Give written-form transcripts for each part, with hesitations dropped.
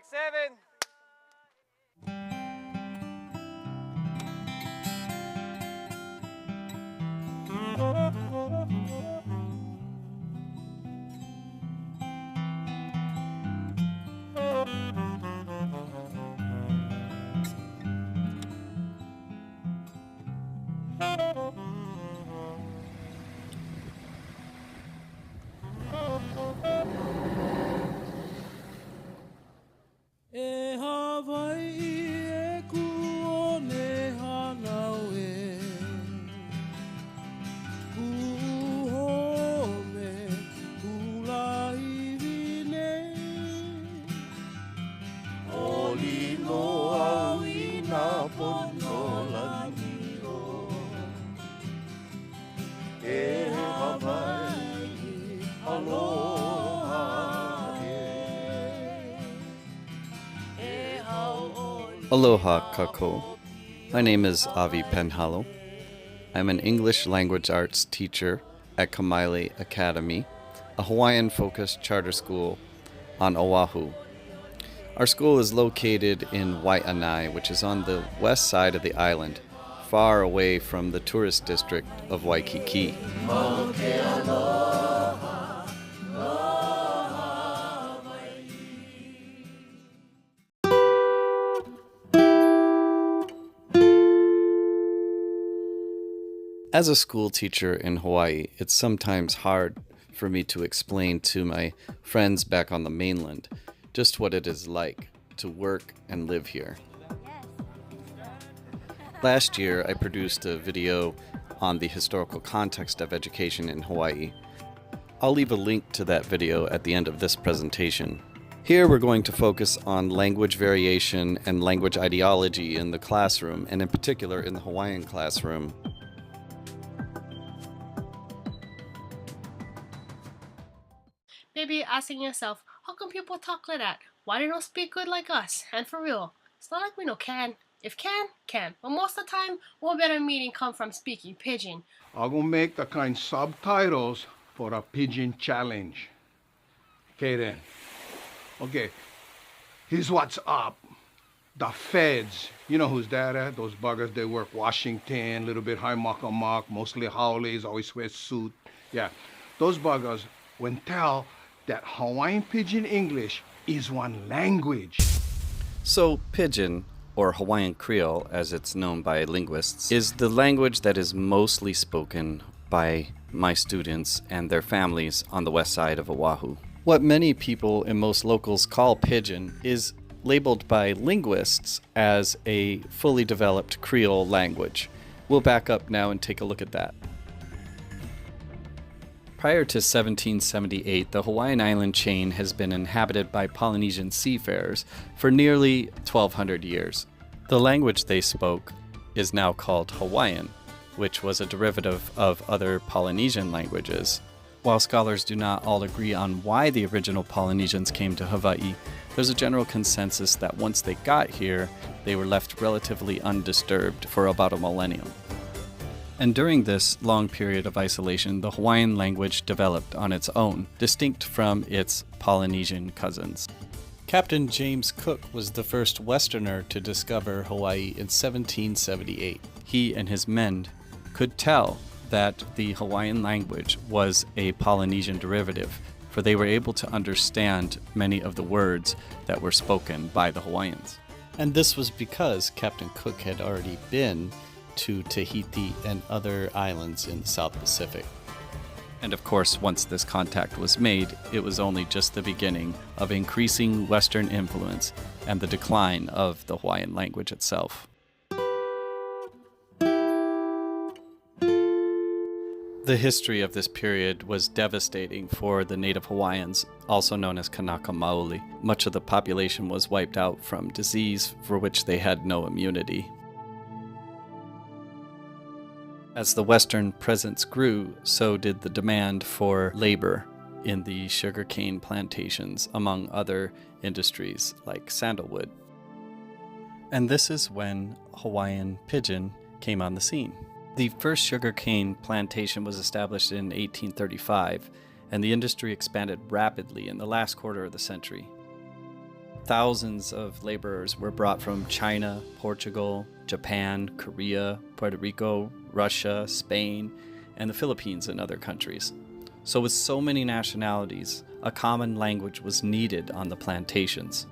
6, 7. E Hawai'i e kuone hanau kuhome kulahirine Oli no au I nā pono langio E Hawai'i aloha Aloha, kako. My name is Avi Penhollow. I'm an English language arts teacher at Kamaile Academy, a Hawaiian-focused charter school on Oahu. Our school is located in Wai'anae, which is on the west side of the island, far away from the tourist district of Waikiki. As a school teacher in Hawaii, it's sometimes hard for me to explain to my friends back on the mainland just what it is like to work and live here. Last year, I produced a video on the historical context of education in Hawaii. I'll leave a link to that video at the end of this presentation. Here we're going to focus on language variation and language ideology in the classroom, and in particular in the Hawaiian classroom. Maybe you're asking yourself, how come people talk like that? Why they don't speak good like us? And for real, it's not like we no can. If can, can. But most of the time, what better meaning come from speaking Pidgin? I'm gonna make the kind subtitles for a Pidgin challenge. Okay then. Okay. Here's what's up. The feds, you know who's that at? Those buggers, they work Washington, little bit high Makaha, mostly howlies, always wear suit. Yeah. Those buggers when tell that Hawaiian Pidgin English is one language. So, Pidgin, or Hawaiian Creole as it's known by linguists, is the language that is mostly spoken by my students and their families on the west side of Oahu. What many people and most locals call Pidgin is labeled by linguists as a fully developed Creole language. We'll back up now and take a look at that. Prior to 1778, the Hawaiian island chain has been inhabited by Polynesian seafarers for nearly 1,200 years. The language they spoke is now called Hawaiian, which was a derivative of other Polynesian languages. While scholars do not all agree on why the original Polynesians came to Hawaii, there's a general consensus that once they got here, they were left relatively undisturbed for about a millennium. And during this long period of isolation, the Hawaiian language developed on its own, distinct from its Polynesian cousins. Captain James Cook was the first Westerner to discover Hawaii in 1778. He and his men could tell that the Hawaiian language was a Polynesian derivative, for they were able to understand many of the words that were spoken by the Hawaiians. And this was because Captain Cook had already been to Tahiti and other islands in the South Pacific. And of course, once this contact was made, it was only just the beginning of increasing Western influence and the decline of the Hawaiian language itself. The history of this period was devastating for the native Hawaiians, also known as Kanaka Maoli. Much of the population was wiped out from disease for which they had no immunity. As the Western presence grew, so did the demand for labor in the sugarcane plantations, among other industries like sandalwood. And this is when Hawaiian Pidgin came on the scene. The first sugarcane plantation was established in 1835, and the industry expanded rapidly in the last quarter of the century. Thousands of laborers were brought from China, Portugal, Japan, Korea, Puerto Rico, Russia, Spain, and the Philippines and other countries. So with so many nationalities, a common language was needed on the plantations.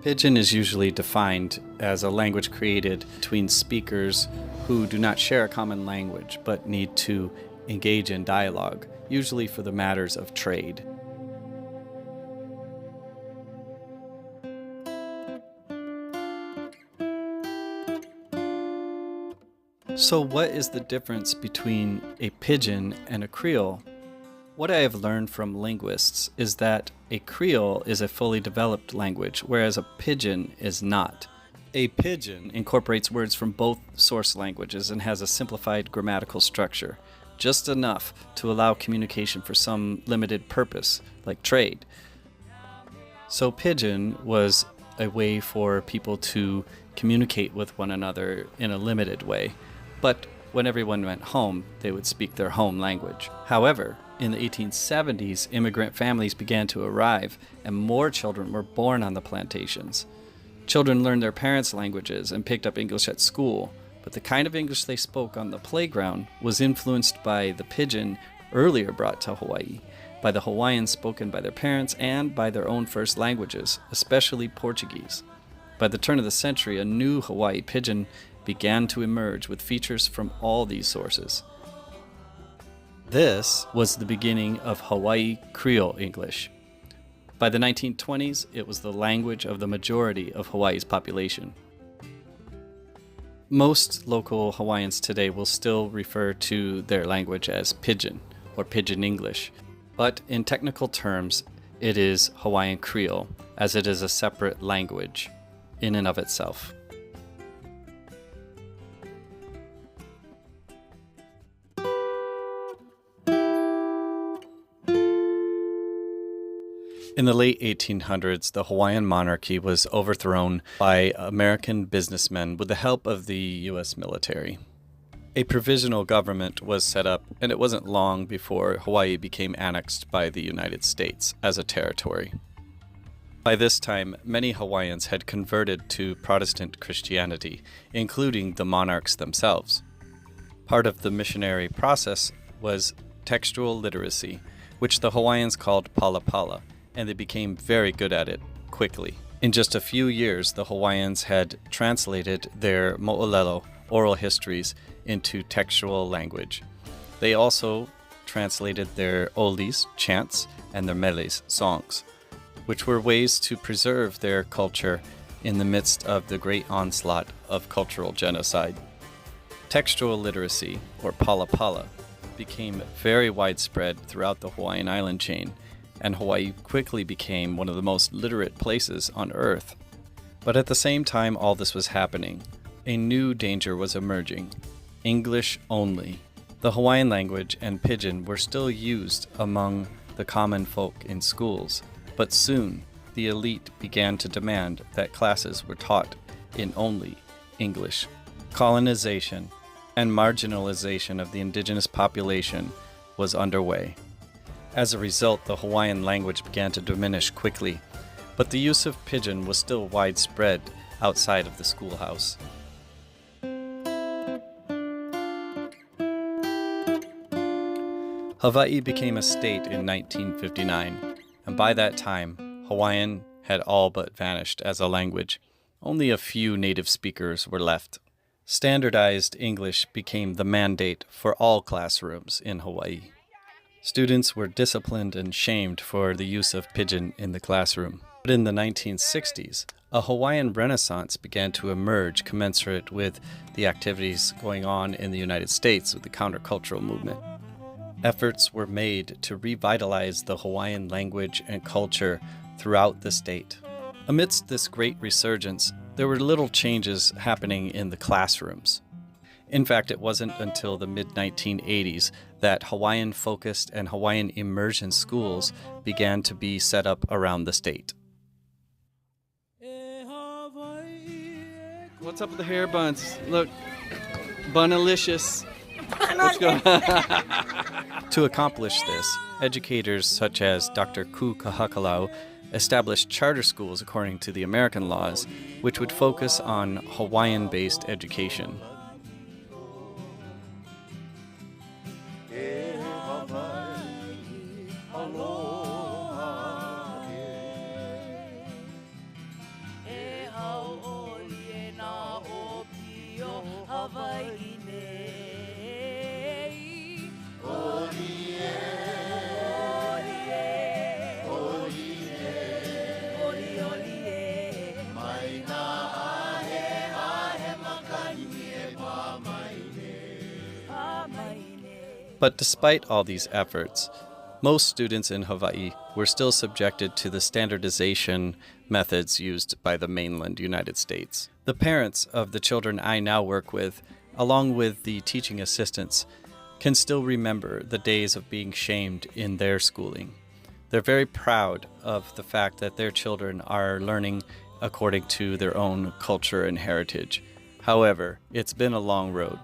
Pidgin is usually defined as a language created between speakers who do not share a common language but need to engage in dialogue, usually for the matters of trade. So what is the difference between a pidgin and a Creole? What I have learned from linguists is that a Creole is a fully developed language, whereas a pidgin is not. A pidgin incorporates words from both source languages and has a simplified grammatical structure, just enough to allow communication for some limited purpose, like trade. So pidgin was a way for people to communicate with one another in a limited way. But when everyone went home, they would speak their home language. However, in the 1870s, immigrant families began to arrive, and more children were born on the plantations. Children learned their parents' languages and picked up English at school, but the kind of English they spoke on the playground was influenced by the pidgin earlier brought to Hawaii, by the Hawaiians spoken by their parents, and by their own first languages, especially Portuguese. By the turn of the century, a new Hawaii pidgin began to emerge with features from all these sources. This was the beginning of Hawaii Creole English. By the 1920s, it was the language of the majority of Hawaii's population. Most local Hawaiians today will still refer to their language as pidgin or pidgin English, but in technical terms, it is Hawaiian Creole, as it is a separate language in and of itself. In the late 1800s, the Hawaiian monarchy was overthrown by American businessmen with the help of the U.S. military. A provisional government was set up, and it wasn't long before Hawaii became annexed by the United States as a territory. By this time, many Hawaiians had converted to Protestant Christianity, including the monarchs themselves. Part of the missionary process was textual literacy, which the Hawaiians called palapala, and they became very good at it quickly. In just a few years, the Hawaiians had translated their mo'olelo, oral histories, into textual language. They also translated their olis, chants, and their meles, songs, which were ways to preserve their culture in the midst of the great onslaught of cultural genocide. Textual literacy, or palapala, became very widespread throughout the Hawaiian island chain, and Hawaii quickly became one of the most literate places on Earth. But at the same time all this was happening, a new danger was emerging: English only. The Hawaiian language and pidgin were still used among the common folk in schools, but soon the elite began to demand that classes were taught in only English. Colonization and marginalization of the indigenous population was underway. As a result, the Hawaiian language began to diminish quickly, but the use of pidgin was still widespread outside of the schoolhouse. Hawaii became a state in 1959, and by that time, Hawaiian had all but vanished as a language. Only a few native speakers were left. Standardized English became the mandate for all classrooms in Hawaii. Students were disciplined and shamed for the use of pidgin in the classroom. But in the 1960s, a Hawaiian Renaissance began to emerge commensurate with the activities going on in the United States with the countercultural movement. Efforts were made to revitalize the Hawaiian language and culture throughout the state. Amidst this great resurgence, there were little changes happening in the classrooms. In fact, it wasn't until the mid-1980s that Hawaiian-focused and Hawaiian immersion schools began to be set up around the state. What's up with the hair buns? Look, bunalicious. Let's go. To accomplish this, educators such as Dr. Ku Kahakalau established charter schools according to the American laws, which would focus on Hawaiian-based education. But despite all these efforts, most students in Hawaii were still subjected to the standardization methods used by the mainland United States. The parents of the children I now work with, along with the teaching assistants, can still remember the days of being shamed in their schooling. They're very proud of the fact that their children are learning according to their own culture and heritage. However, it's been a long road.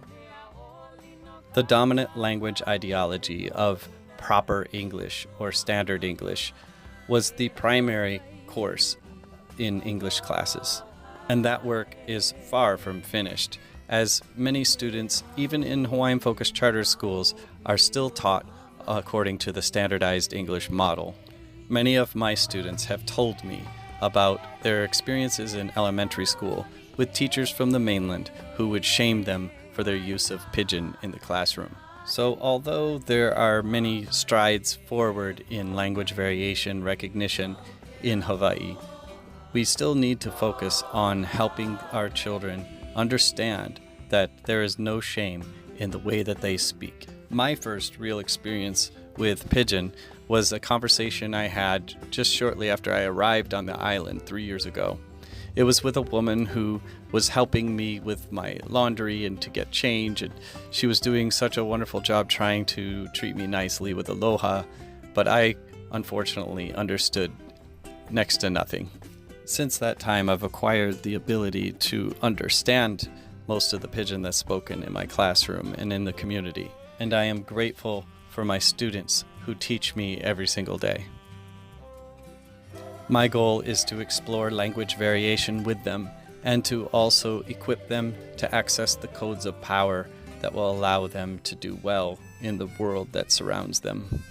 The dominant language ideology of proper English or standard English was the primary course in English classes. And that work is far from finished, as many students, even in Hawaiian-focused charter schools, are still taught according to the standardized English model. Many of my students have told me about their experiences in elementary school with teachers from the mainland who would shame them for their use of pidgin in the classroom. So although there are many strides forward in language variation recognition in Hawaii, we still need to focus on helping our children understand that there is no shame in the way that they speak. My first real experience with pidgin was a conversation I had just shortly after I arrived on the island 3 years ago. It was with a woman who was helping me with my laundry and to get change, and she was doing such a wonderful job trying to treat me nicely with aloha, but I unfortunately understood next to nothing. Since that time, I've acquired the ability to understand most of the pidgin that's spoken in my classroom and in the community, and I am grateful for my students who teach me every single day. My goal is to explore language variation with them and to also equip them to access the codes of power that will allow them to do well in the world that surrounds them.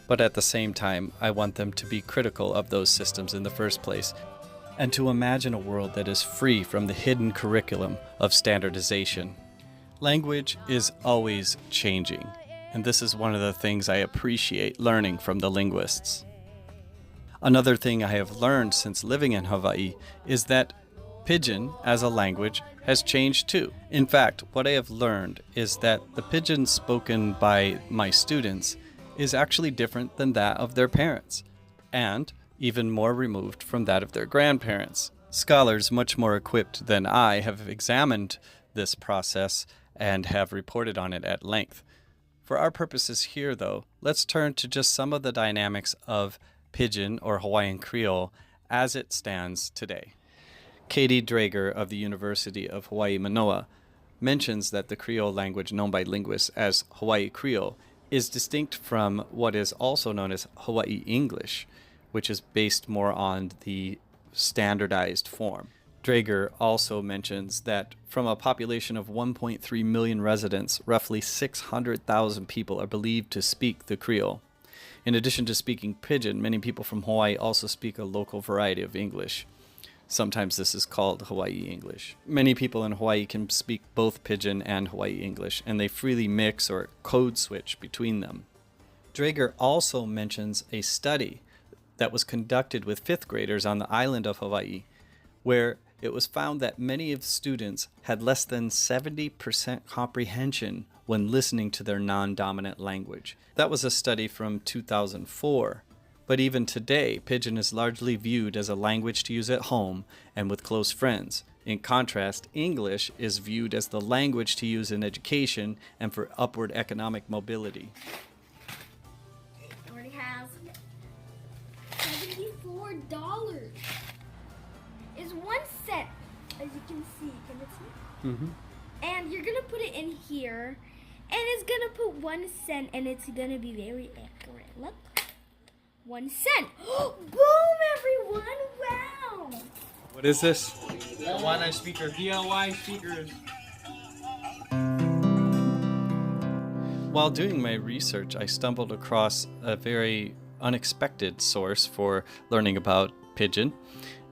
But at the same time, I want them to be critical of those systems in the first place and to imagine a world that is free from the hidden curriculum of standardization. Language is always changing, and this is one of the things I appreciate learning from the linguists. Another thing I have learned since living in Hawaii is that pidgin as a language has changed too. In fact, what I have learned is that the pidgin spoken by my students is actually different than that of their parents, and even more removed from that of their grandparents. Scholars much more equipped than I have examined this process and have reported on it at length. For our purposes here, though, let's turn to just some of the dynamics of pidgin or Hawaiian Creole as it stands today. Katie Drager of the University of Hawaii Manoa mentions that the Creole language known by linguists as Hawaii Creole is distinct from what is also known as Hawaii English, which is based more on the standardized form. Drager also mentions that from a population of 1.3 million residents, roughly 600,000 people are believed to speak the Creole. In addition to speaking pidgin, many people from Hawaii also speak a local variety of English. Sometimes this is called Hawaii English. Many people in Hawaii can speak both pidgin and Hawaii English, and they freely mix or code switch between them. Drager also mentions a study that was conducted with fifth graders on the island of Hawaii, where it was found that many of the students had less than 70% comprehension when listening to their non-dominant language. That was a study from 2004. But even today, pidgin is largely viewed as a language to use at home and with close friends. In contrast, English is viewed as the language to use in education and for upward economic mobility. It already has $74. It's 1 cent, as you can see. Can it see? Mm-hmm. And you're gonna put it in here, and it's gonna put 1 cent, and it's gonna be very accurate. Look. 1 cent. Boom, everyone! Wow! What is this? Wai'anae speaker, DIY speakers. While doing my research, I stumbled across a very unexpected source for learning about Pidgin,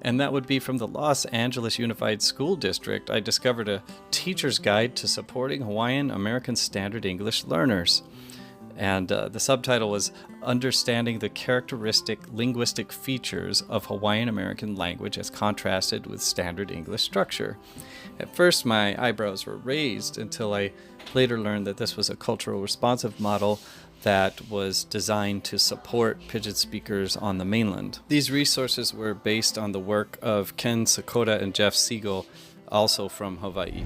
and that would be from the Los Angeles Unified School District. I discovered a teacher's guide to supporting Hawaiian American Standard English learners. And the subtitle was Understanding the Characteristic Linguistic Features of Hawaiian American Language as Contrasted with Standard English Structure. At first, my eyebrows were raised until I later learned that this was a cultural responsive model that was designed to support Pidgin speakers on the mainland. These resources were based on the work of Ken Sakota and Jeff Siegel, also from Hawaii.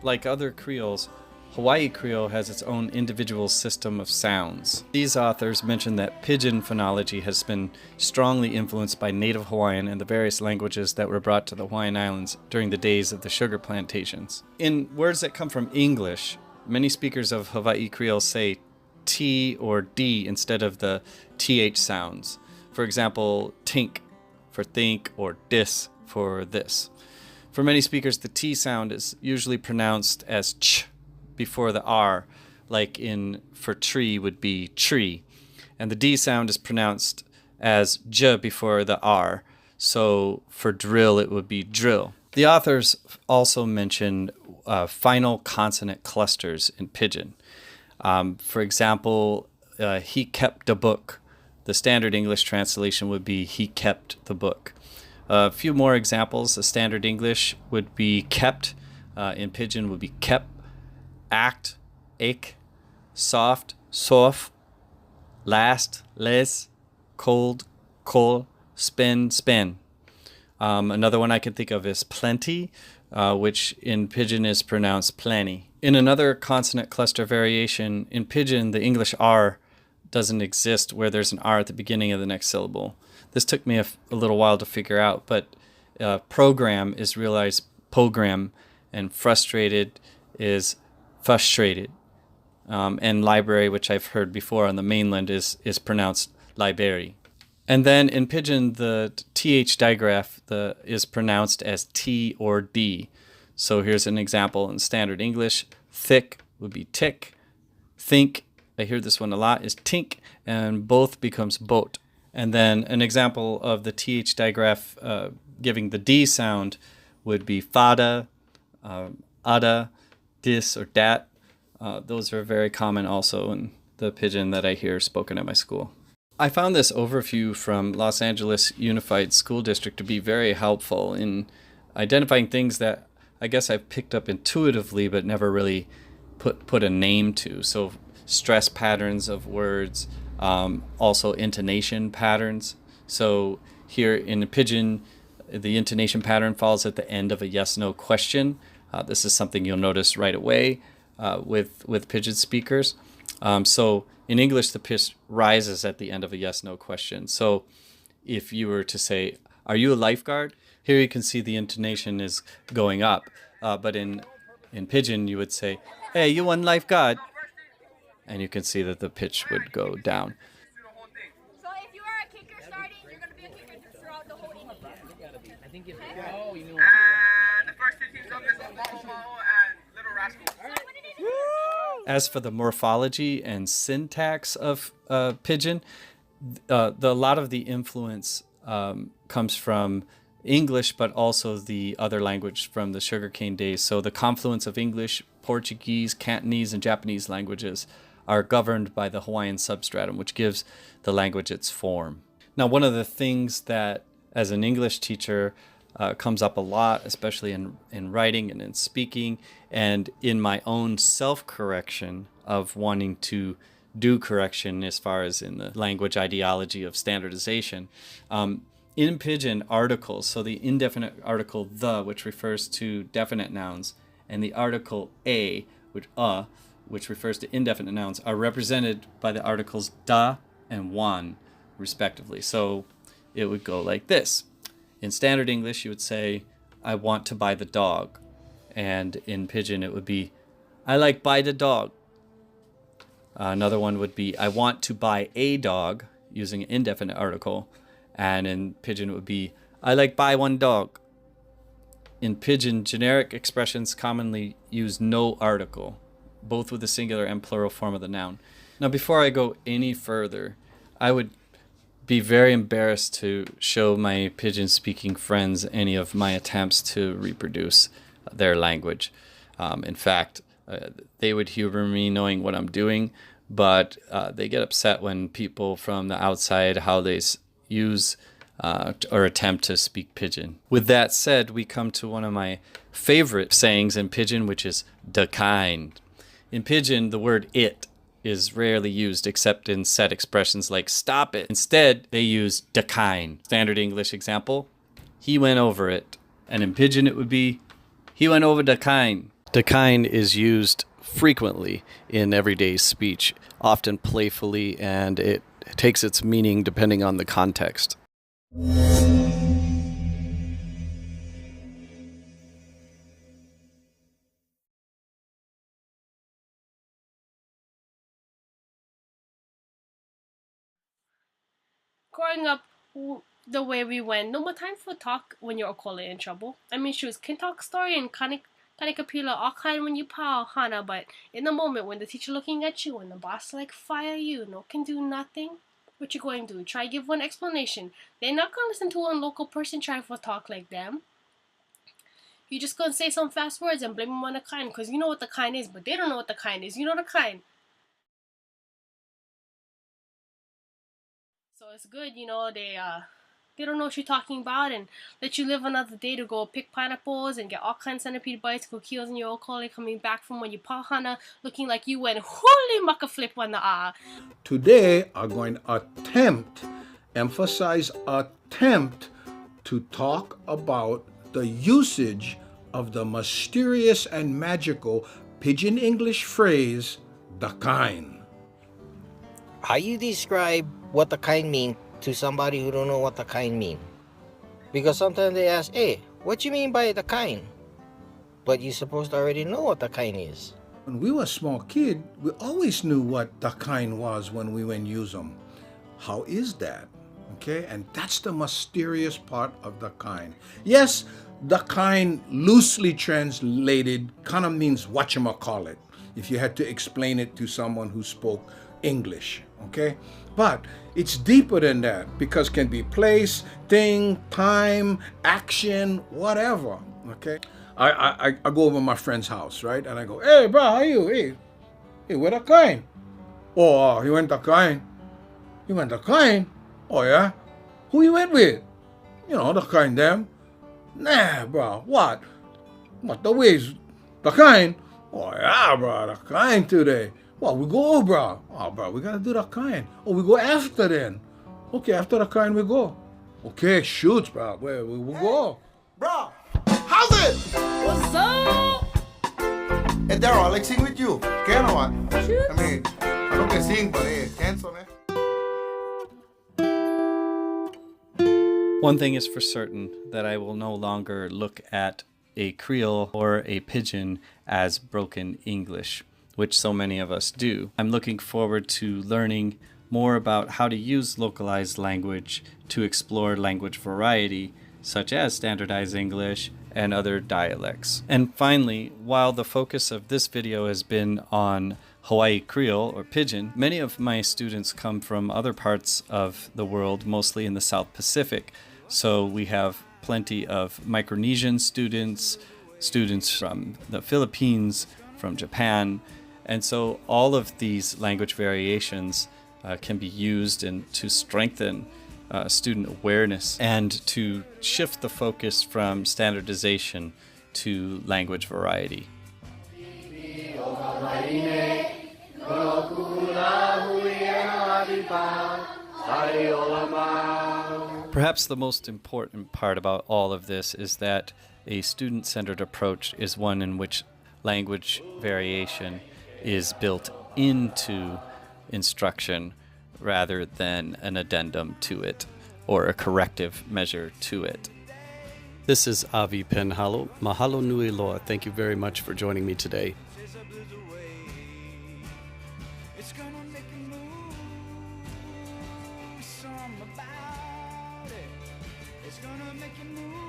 Like other Creoles, Hawaii Creole has its own individual system of sounds. These authors mention that Pidgin phonology has been strongly influenced by native Hawaiian and the various languages that were brought to the Hawaiian Islands during the days of the sugar plantations. In words that come from English, many speakers of Hawaii Creole say T or D instead of the TH sounds. For example, tink for think or dis for this. For many speakers, the T sound is usually pronounced as ch before the R, like in for tree would be tree. And the D sound is pronounced as j before the R. So for drill, it would be drill. The authors also mention final consonant clusters in Pidgin. For example, he kept the book. The standard English translation would be he kept the book. A few more examples. The standard English would be kept. In Pidgin would be kept. Act, ache, soft, soft, last, les, cold, col, spin, spin. Another one I can think of is plenty, which in Pidgin is pronounced plenty. In another consonant cluster variation, in Pidgin, the English R doesn't exist where there's an R at the beginning of the next syllable. This took me a little while to figure out, but program is realized program, and frustrated is frustrated. And library, which I've heard before on the mainland, is pronounced library. And then in Pidgin, the TH digraph is pronounced as T or D. So here's an example in standard English. Thick would be tick. Think, I hear this one a lot, is tink, and both becomes boat. And then an example of the TH digraph giving the D sound would be fada, ada, dis, or dat. Those are very common also in the Pidgin that I hear spoken at my school. I found this overview from Los Angeles Unified School District to be very helpful in identifying things that I guess I've picked up intuitively but never really put a name to. So stress patterns of words, also intonation patterns. So here in the Pidgin, the intonation pattern falls at the end of a yes-no question. This is something you'll notice right away with Pidgin speakers. So in English, the pitch rises at the end of a yes-no question. So if you were to say, are you a lifeguard? Here you can see the intonation is going up. But in Pidgin, you would say, hey, you one lifeguard? And you can see that the pitch would go down. So if you are a kicker starting, you're going to be a kicker throughout the whole inning. I think it's oh, you know. And the first 2 teams up is Maho and Little Rascals. As for the morphology and syntax of Pidgin, a lot of the influence comes from English, but also the other language from the sugarcane days. So the confluence of English, Portuguese, Cantonese, and Japanese languages are governed by the Hawaiian substratum, which gives the language its form. Now, one of the things that, as an English teacher, comes up a lot, especially in writing and in speaking, and in my own self-correction of wanting to do correction as far as in the language ideology of standardization. In Pidgin, articles, so the indefinite article the, which refers to definite nouns, and the article a, which refers to indefinite nouns, are represented by the articles da and wan, respectively. So it would go like this. In standard English, you would say, I want to buy the dog. And in Pidgin, it would be, I like buy the dog. Another one would be, I want to buy a dog, using an indefinite article. And in Pidgin it would be, I like buy one dog. In Pidgin, generic expressions commonly use no article, both with the singular and plural form of the noun. Now, before I go any further, I would be very embarrassed to show my Pidgin-speaking friends any of my attempts to reproduce their language. In fact, they would humor me knowing what I'm doing, but they get upset when people from the outside, how they use or attempt to speak Pidgin. With that said, we come to one of my favorite sayings in Pidgin, which is "da Kine." In Pidgin, the word "it" is rarely used except in set expressions like "stop it." Instead, they use "da Kine." Standard English example, he went over it. And in Pidgin, it would be, he went over da Kine. Da Kine is used frequently in everyday speech, often playfully, and it takes its meaning depending on the context. Growing up, the way we went, no more time for talk when you're okole in trouble. I mean, shoes can talk story and kanikapila all kind when you pa ohana, but in the moment when the teacher looking at you and the boss like fire you, no can do nothing. What you going to do? Try give one explanation. They're not gonna listen to one local person trying for talk like them. You just gonna say some fast words and blame them on the kind, because you know what the kind is, but they don't know what the kind is. You know the kind. So it's good, you know, they don't know what you're talking about and let you live another day to go pick pineapples and get all kinds of centipede bites, coquilles in your okole coming back from when you pahana looking like you went holy maka flip on the Today, I'm going to emphasize attempt to talk about the usage of the mysterious and magical Pidgin English phrase, "da Kine." How you describe what the kind mean to somebody who don't know what the kind mean? Because sometimes they ask, hey, what you mean by the kind? But you're supposed to already know what the kind is. When we were a small kid, we always knew what "da Kine" was when we went use them. How is that? Okay, and that's the mysterious part of "da Kine." Yes, "da Kine" loosely translated kind of means whatchamacallit, if you had to explain it to someone who spoke English, okay? But it's deeper than that because it can be place, thing, time, action, whatever, okay? I go over my friend's house, right? And I go, hey, bro, how you? Hey, where the Kine? Oh, he went to Kine. He went to Kine? Oh, yeah? Who you went with? You know, the Kine them. Nah, bro, what? What the ways? The Kine? Oh, yeah, bro, the Kine today. Well, we go, bro. Oh, bro, we gotta do the Kine. Oh, we go after then. Okay, after the Kine we go. Okay, shoot, bro. Where we go? Bro, how's it? What's up? Hey, Daryl, I like sing with you. Can or what? I mean, I don't can sing, but hey, cancel, man. One thing is for certain, that I will no longer look at a Creole or a Pidgin as broken English, which so many of us do. I'm looking forward to learning more about how to use localized language to explore language variety, such as standardized English and other dialects. And finally, while the focus of this video has been on Hawaii Creole or Pidgin, many of my students come from other parts of the world, mostly in the South Pacific. So we have plenty of Micronesian students, students from the Philippines, from Japan, and so all of these language variations can be used to strengthen student awareness and to shift the focus from standardization to language variety. Perhaps the most important part about all of this is that a student-centered approach is one in which language variation is built into instruction rather than an addendum to it or a corrective measure to it. This is Avi Penhollow. Mahalo nui loa. Thank you very much for joining me today. gonna make you move.